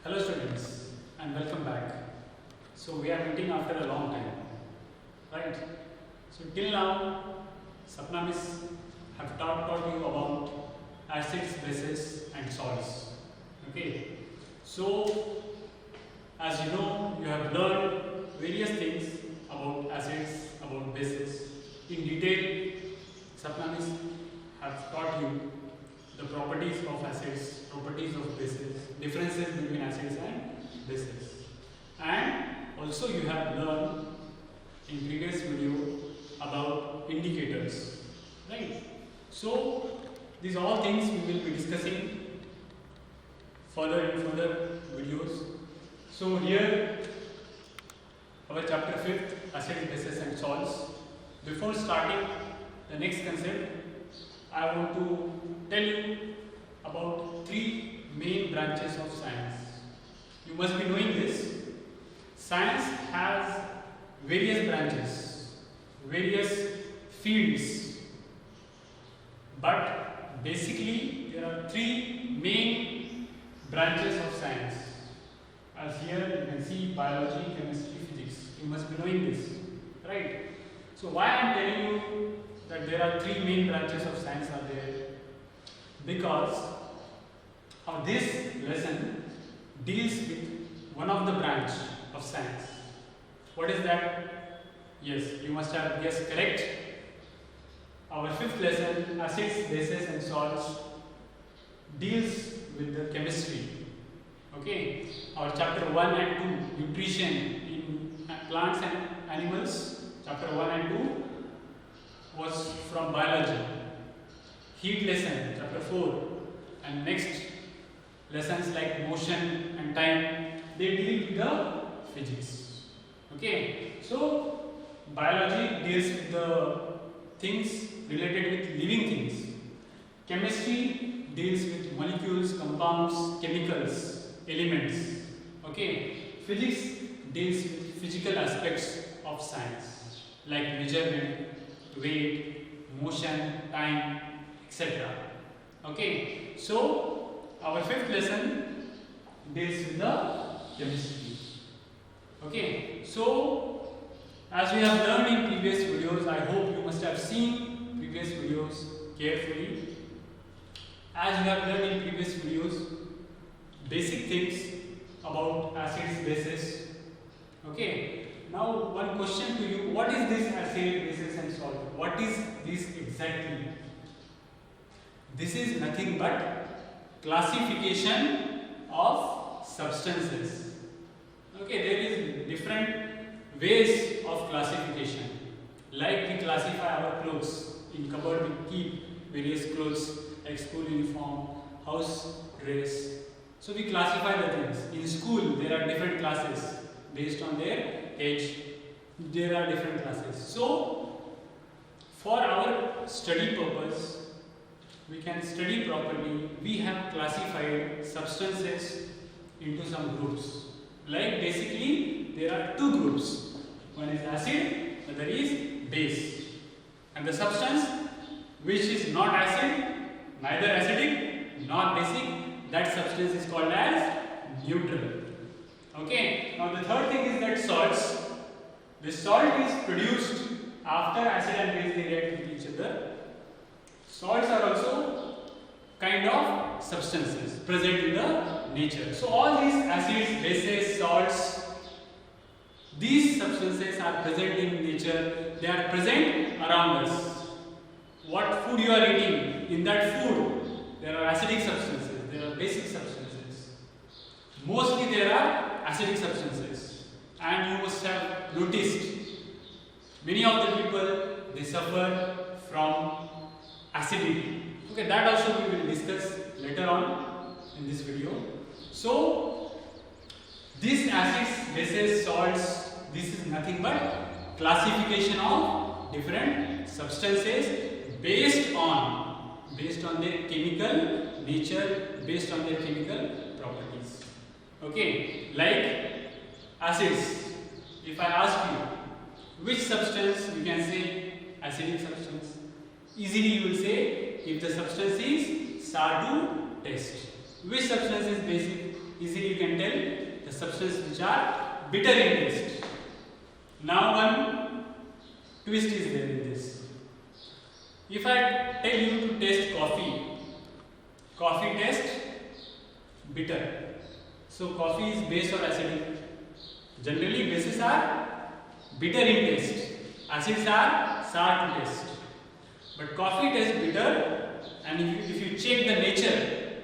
Hello students and welcome back. So we are meeting after a long time, right? So till now, Sapna Miss have taught you about acids, bases and salts. Okay. So as you know, you have learned various things about acids, about bases. In detail, Sapna Miss have taught you the properties of acids, properties of bases, differences between acids and bases. And also you have learned in previous video about indicators, right? So these all things we will be discussing further in further videos. So here our chapter 5th, acids, bases and salts. Before starting the next concept, I want to tell you about three main branches of science. You must be knowing this. Science has various branches, various fields, but basically there are three main branches of science. As here you can see biology, chemistry, physics. You must be knowing this, right? So why I am telling you that there are three main branches of science are there? Because this lesson deals with one of the branch of science. What is that? Yes, you must have guessed correct. Our fifth lesson, acids, bases and salts, deals with the chemistry. Okay, our chapter 1 and 2, nutrition in plants and animals, chapter 1 and 2 was from biology. Heat lesson, chapter 4, and next lessons like motion and time, they deal with the physics. Okay, so biology deals with the things related with living things. Chemistry deals with molecules, compounds, chemicals, elements. Okay, physics deals with physical aspects of science like measurement, weight, motion, time, etc. Okay, so our fifth lesson deals with the chemistry. Okay, so as we have learned in previous videos, I hope you must have seen previous videos carefully. As we have learned in previous videos, basic things about acids, bases. Okay, now one question to you: what is this acid, bases and salt? What is this exactly? This is nothing but classification of substances. Okay, there is different ways of classification. Like we classify our clothes. In cupboard we keep various clothes like school uniform, house dress. So we classify the things. In school there are different classes based on their age. There are different classes. So for our study purpose, we can study properly. We have classified substances into some groups. Like basically there are two groups. One is acid, other is base. And the substance which is not acid, neither acidic nor basic, that substance is called as neutral. Okay. Now the third thing is that salts. The salt is produced after acid and base they react with each other. Salts are also kind of substances present in the nature. So all these acids, bases, salts, these substances are present in nature. They are present around us. What food you are eating, in that food there are acidic substances, there are basic substances. Mostly there are acidic substances. And you must have noticed many of the people, they suffer from acidity. Okay, that also we will discuss later on in this video. So these acids, bases, salts, this is nothing but classification of different substances based on their chemical nature, based on their chemical properties. Okay, like acids. If I ask you which substance, you can say acidic substance. Easily you will say if the substance is sour to taste. Which substance is basic? Easily you can tell substances which are bitter in taste. Now one twist is there in this. If I tell you to taste coffee, coffee tastes bitter. So coffee is base or acidic? Generally bases are bitter in taste. Acids are sour to taste. But coffee tastes bitter, and if you check the nature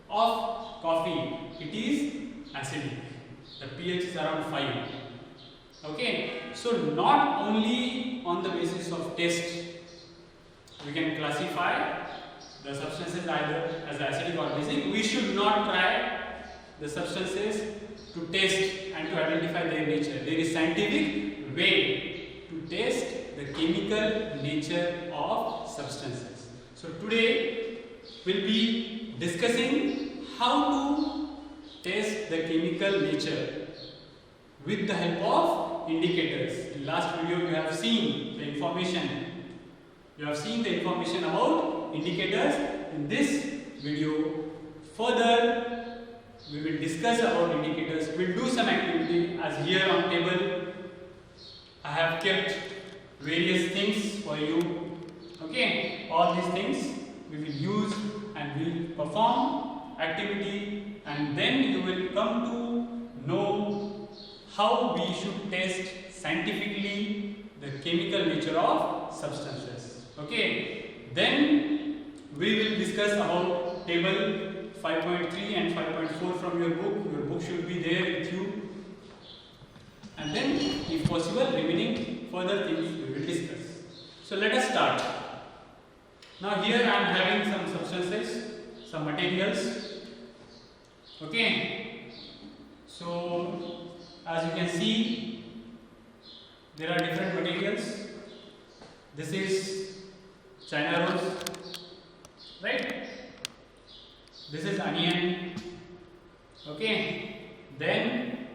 of coffee, it is acidic. The pH is around 5. Okay, so not only on the basis of taste we can classify the substances either as acidic or basic. We should not try the substances to taste and to identify their nature. There is scientific way to taste the chemical nature of substances. So today we'll be discussing how to test the chemical nature with the help of indicators. In last video you have seen the information. You have seen the information about indicators. In this video, further we will discuss about indicators. We will do some activity as here on table. I have kept various things for you. Okay, all these things we will use and we will perform activity, and then you will come to know how we should test scientifically the chemical nature of substances. Okay, then we will discuss about table 5.3 and 5.4 from your book. Your book should be there with you, and then if possible remaining further things we will discuss. So let us start. Now here I am having some substances, some materials. Okay, so as you can see there are different materials. This is China rose, right? This is onion. Okay, then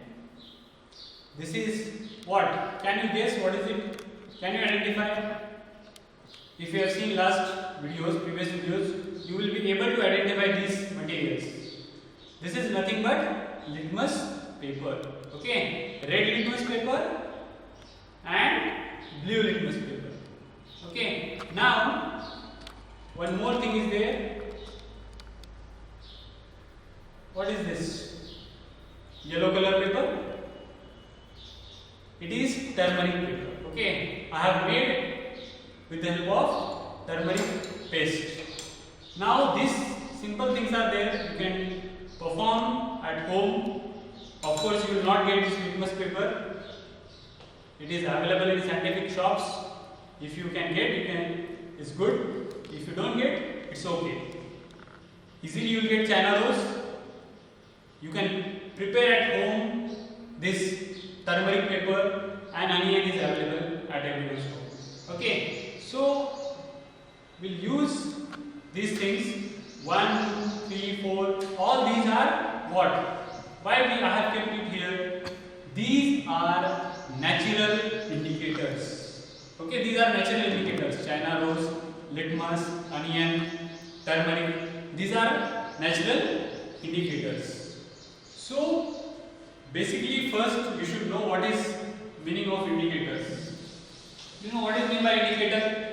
this is what? Can you guess what is it? Can you identify? If you have seen last videos, previous videos, you will be able to identify these materials. This is nothing but litmus paper. Okay, red litmus paper and blue litmus paper. Okay, now one more thing is there. What is this? Yellow color paper. It is turmeric paper. Okay, I have made with the help of turmeric paste. Now these simple things are there. You can perform at home. Of course, you will not get this litmus paper. It is available in scientific shops. If you can get, you can. It's good. If you don't get, it's okay. Easily you will get China rose. You can prepare at home this turmeric paper, and onion is available at every store. Okay, so we'll use these things 1, 2, 3, 4. All these are what? Why I have kept it here? These are natural indicators. Okay, these are natural indicators. China rose, litmus, onion, turmeric. These are natural indicators. So basically first you should know what is meaning of indicators. You know what is meant by indicator?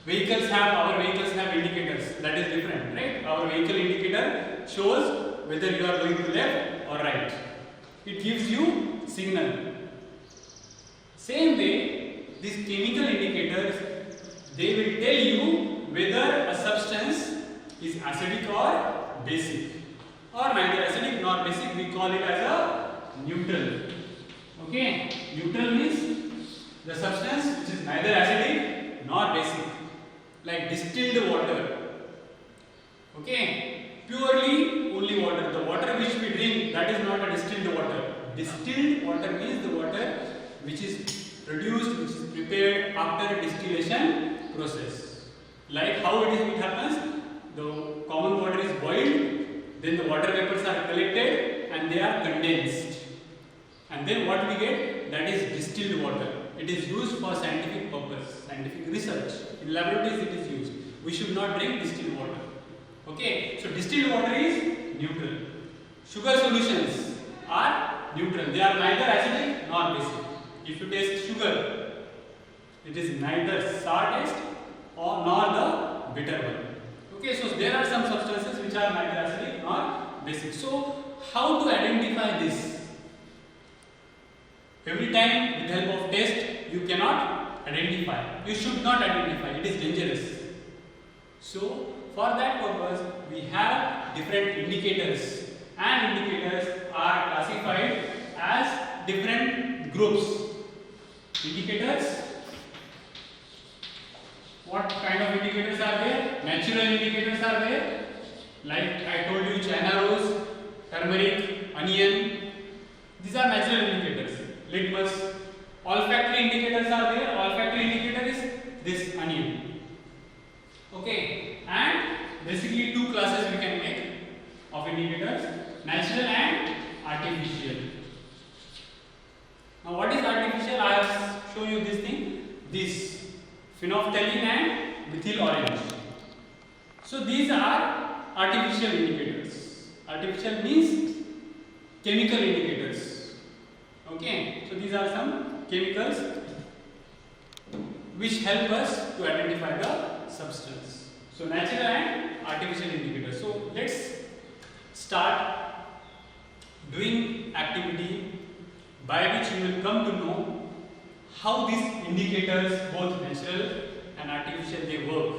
Our vehicles have indicators. That is different, right? Our vehicle indicator shows whether you are going to left or right. It gives you signal. Same way, these chemical indicators, they will tell you whether a substance is acidic or basic, or neither acidic nor basic. We call it as a neutral. Okay, neutral means the substance which is neither acidic nor basic, like distilled water. Okay, purely only water. The water which we drink, that is not a distilled water. Distilled water means the water which is produced, which is prepared after distillation process. Like how it happens, the common water is boiled, then the water vapors are collected and they are condensed. And then what we get, that is distilled water. It is used for scientific purpose, scientific research. In laboratories it is used. We should not drink distilled water. Okay, so distilled water is neutral. Sugar solutions are neutral. They are neither acidic nor basic. If you taste sugar, it is neither sour taste or nor the bitter one. Okay, so there are some substances which are neither acidic nor basic. So how to identify this? Every time with the help of taste you cannot identify. You should not identify. It is dangerous. So for that purpose we have different indicators, and indicators are classified as different groups. Indicators. What kind of indicators are there? Natural indicators are there. Like I told you, China rose, turmeric, onion. These are natural indicators. Litmus. Olfactory indicators are there. Olfactory indicator is this onion. Okay. And basically two classes we can make of indicators: natural and artificial. Now what is artificial? I have shown you this thing. This phenolphthalein and methyl orange. So these are artificial indicators. Artificial means chemical indicators. Okay, so these are some chemicals which help us to identify the substance. So natural and artificial indicators. So let's start doing activity by which you will come to know how these indicators, both natural and artificial, they work.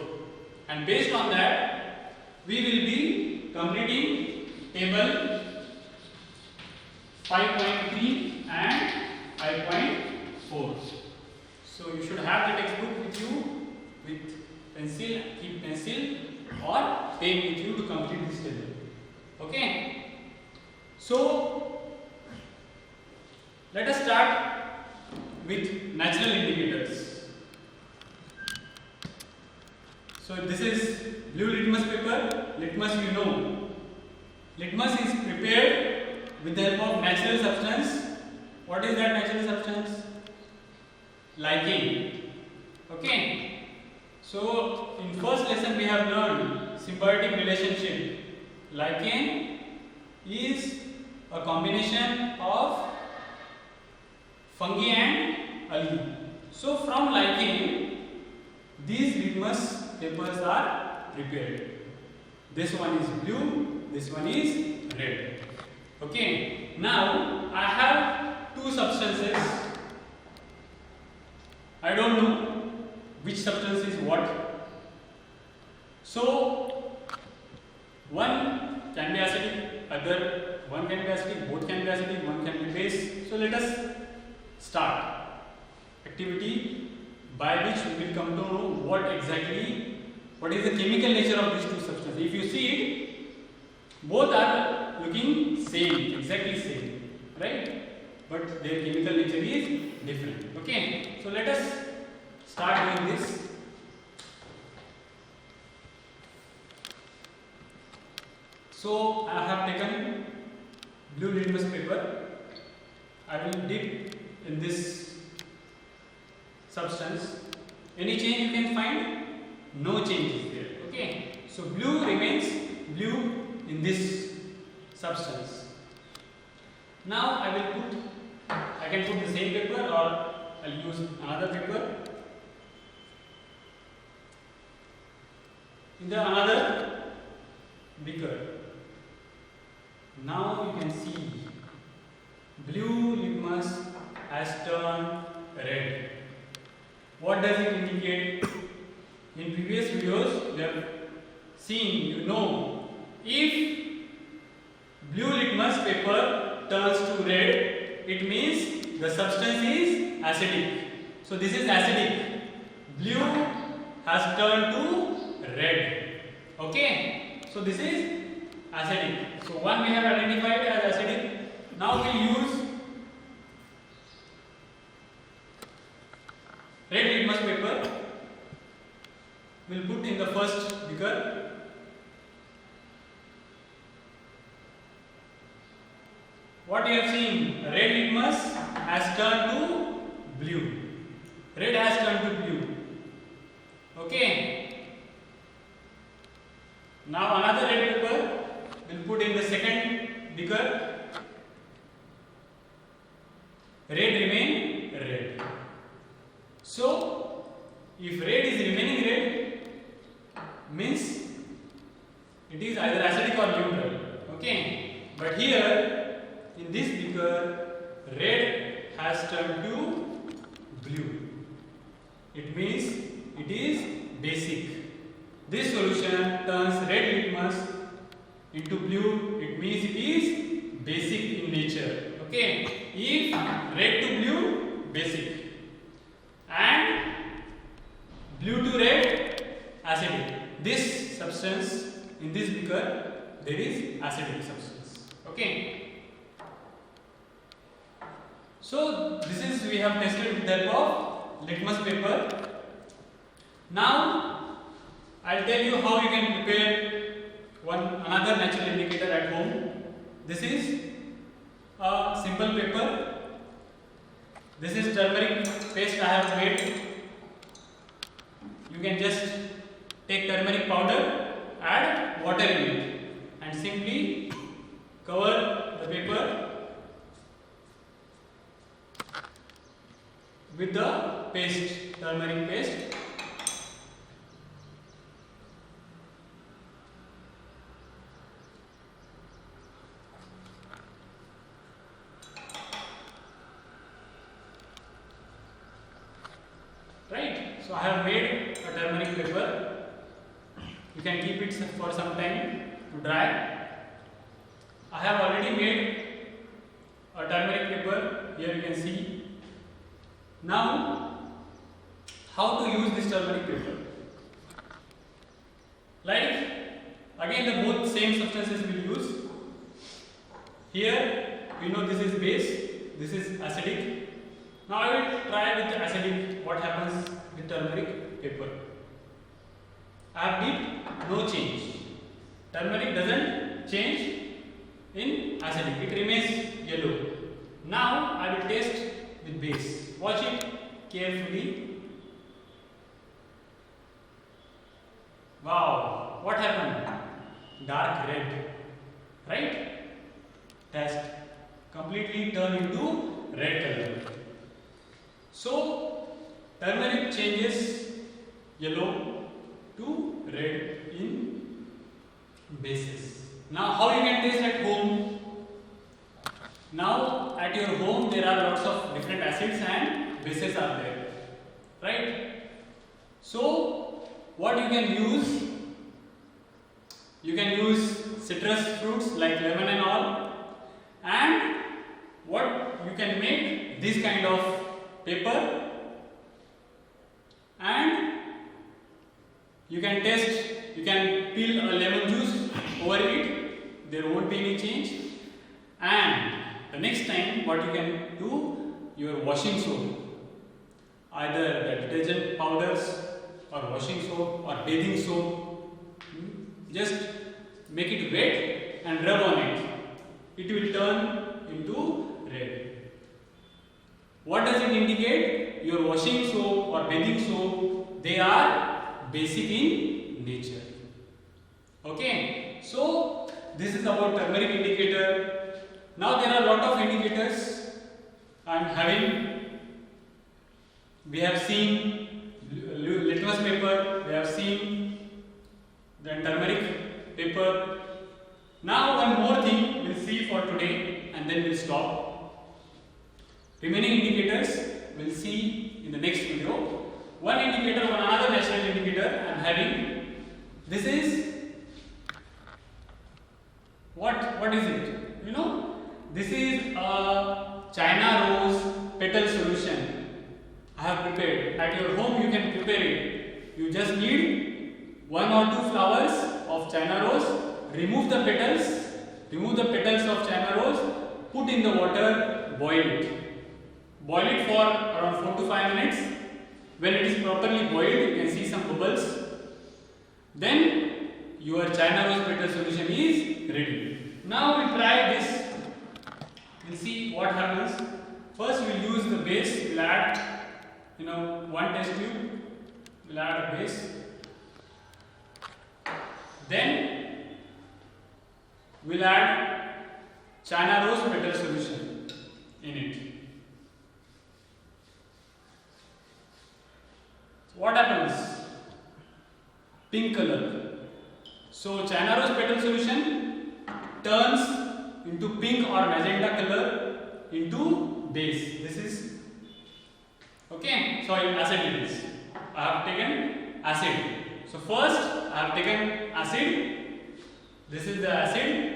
And based on that, we will be completing table 5.3 and 5.4. So you should have the textbook with you, with pencil, keep pencil or pen with you to complete this table. Okay. So let us start with natural indicators. So this is blue litmus paper. Litmus, you know. Litmus is prepared with the help of natural substance. What is that natural substance? Lichen. Okay. So in first lesson we have learned symbiotic relationship. Lichen is a combination of fungi and algae. So from lichen, these litmus papers are prepared. This one is blue, this one is red. Okay. Now I have two substances. I don't know which substance is what. So one can be acidic, other one can be acidic, both can be acidic, one can be base. So let us start activity by which we will come to know what is the chemical nature of these two substances. If you see it, both are looking same, exactly same, right? But their chemical nature is different. Okay, so let us start doing this. So I have taken blue litmus paper. I will dip in this substance. Any change you can find? No change is there. Okay. So blue remains blue in this substance. Now I can put the same paper, or I'll use another paper. In the another beaker. Now you can see blue litmus has turned red. What does it indicate? In previous videos we have seen, you know, if blue litmus paper turns to red, it means the substance is acidic. So this is acidic. Blue has turned to red. Okay. So this is acidic. So one we have identified as acidic. Now we use red litmus paper. We'll put in the first beaker. What you have seen, red litmus has turned to blue. Red has turned to blue. Okay. Now another red paper we'll put in the second bigger, red remain red. So if red is remaining red, means it is either acidic or neutral. Okay, but here in this beaker, red has turned to blue. It means it is basic. This solution turns red litmus into blue. It means it is basic in nature. Okay, if red to blue, basic, and blue to red, acidic. This substance in this beaker, there is acidic substance. Okay. So this is, we have tested with the help of litmus paper. Now I'll tell you how you can prepare another natural indicator at home. This is a simple paper. This is turmeric paste I have made. You can just take turmeric powder, add water in it, and simply cover the paper with the paste, turmeric paste. Right? So I have made a turmeric paper. You can keep it for some time to dry. I have already made a turmeric paper. Here you can see. Now, how to use this turmeric paper? Like, again the both same substances will use. Here we know this is base, this is acidic. Now I will try with the acidic what happens with turmeric paper. I have dipped, no change. Turmeric doesn't change in acidic, it remains yellow. Now I will test with base. Watch it carefully. Wow, what happened? Dark red, right? Test. Completely turn into red color. So, turmeric changes yellow to red in bases. Now, how you can taste at home? Now, at your home, there are lots of different acids and bases are there, right? So, what you can use? You can use citrus fruits like lemon and all, and what you can make this kind of paper, and you can test, you can peel a lemon juice over it, there won't be any change. And the next time what you can do, your washing soap, either the detergent powders or washing soap or bathing soap, just make it wet and rub on it. It will turn into red. What does it indicate? Your washing soap or bathing soap, they are basic in nature. Okay, so this is about turmeric indicator. Now there are a lot of indicators I am having. We have seen litmus paper, we have seen then turmeric paper. Now one more thing we'll see for today and then we'll stop. Remaining indicators we'll see in the next video. One indicator, another natural indicator I am having. This is what is it? You know, this is a China rose petal solution I have prepared. At your home you can prepare it. You just need 1 or 2 flowers of China rose. Remove the petals of China rose, put in the water, boil it. Boil it for around 4 to 5 minutes. When it is properly boiled, you can see some bubbles. Then your China rose petal solution is ready. Now we try this. We'll see what happens. First we'll use the base. We'll add, 1 test tube. We'll add a base. Then we'll add China rose petal solution in it. So what happens? Pink color. So China rose petal solution turns into pink or magenta color into base. This is okay. So in acid it is. I have taken acid. So first I have taken acid. This is the acid.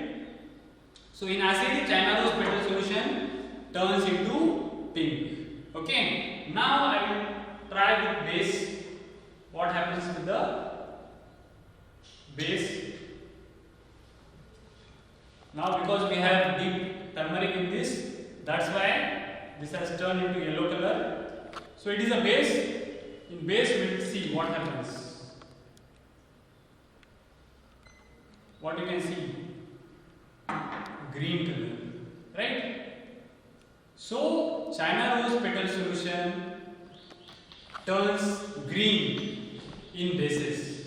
So in acid, China rose petal solution turns into pink. Okay. Now I will try with base. What happens with the base? Now because we have deep turmeric in this, that's why this has turned into yellow color. So it is a base. In base we will see what happens. What you can see? Green color, right? So China rose petal solution turns green in bases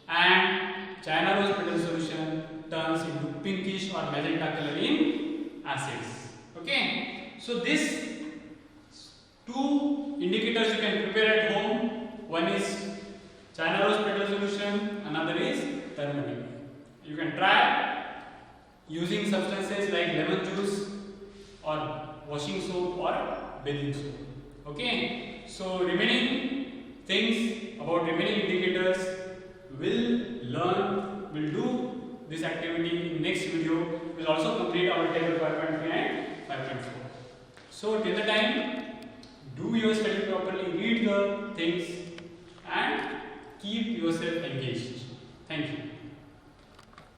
and China rose petal solution turns into pinkish or magenta color in acids. Okay, so this two indicators you can prepare at home. One is China rose petal solution, another is turmeric. You can try using substances like lemon juice or washing soap or bathing soap. Okay, so remaining things about remaining indicators will do this activity in next video. We'll also complete our table 5.3 and 5.4. So till the time, do your study properly, read the things and keep yourself engaged. Thank you.